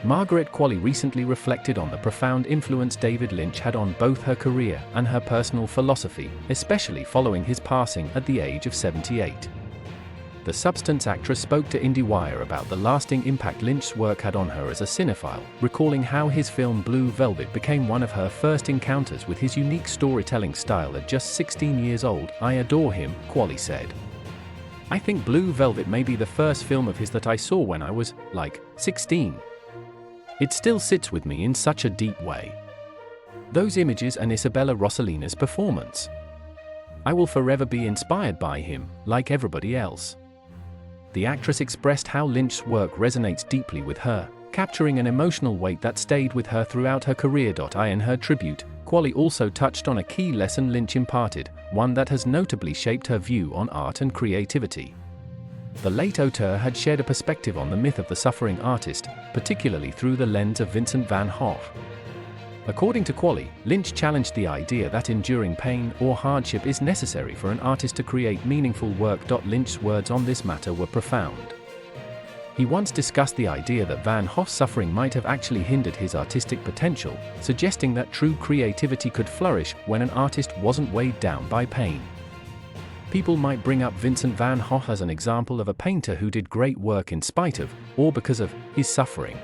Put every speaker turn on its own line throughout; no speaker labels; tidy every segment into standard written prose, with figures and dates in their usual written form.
Margaret Qualley recently reflected on the profound influence David Lynch had on both her career and her personal philosophy, especially following his passing at the age of 78. The Substance actress spoke to IndieWire about the lasting impact Lynch's work had on her as a cinephile, recalling how his film Blue Velvet became one of her first encounters with his unique storytelling style at just 16 years old. "I adore him," Qualley said. "I think Blue Velvet may be the first film of his that I saw when I was, 16. It still sits with me in such a deep way. Those images and Isabella Rossellini's performance. I will forever be inspired by him, like everybody else." The actress expressed how Lynch's work resonates deeply with her, capturing an emotional weight that stayed with her throughout her career. In her tribute, Qualley also touched on a key lesson Lynch imparted, one that has notably shaped her view on art and creativity. The late auteur had shared a perspective on the myth of the suffering artist, particularly through the lens of Vincent van Gogh. According to Qualley, Lynch challenged the idea that enduring pain or hardship is necessary for an artist to create meaningful work. Lynch's words on this matter were profound. He once discussed the idea that Van Gogh's suffering might have actually hindered his artistic potential, suggesting that true creativity could flourish when an artist wasn't weighed down by pain. People might bring up Vincent van Gogh as an example of a painter who did great work in spite of, or because of, his suffering.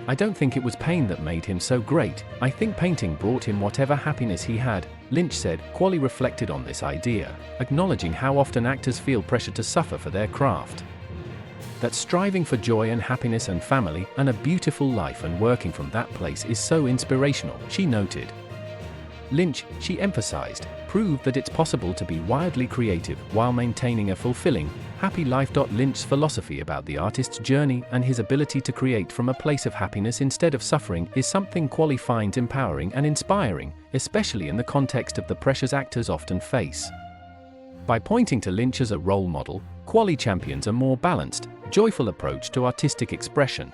"I don't think it was pain that made him so great. I think painting brought him whatever happiness he had," Lynch said. Qualley reflected on this idea, acknowledging how often actors feel pressure to suffer for their craft. That striving for joy and happiness and family and a beautiful life and working from that place is so inspirational, she noted. Lynch, she emphasized, proved that it's possible to be wildly creative while maintaining a fulfilling, happy life. Lynch's philosophy about the artist's journey and his ability to create from a place of happiness instead of suffering is something Qualley finds empowering and inspiring, especially in the context of the pressures actors often face. By pointing to Lynch as a role model, Qualley champions a more balanced, joyful approach to artistic expression.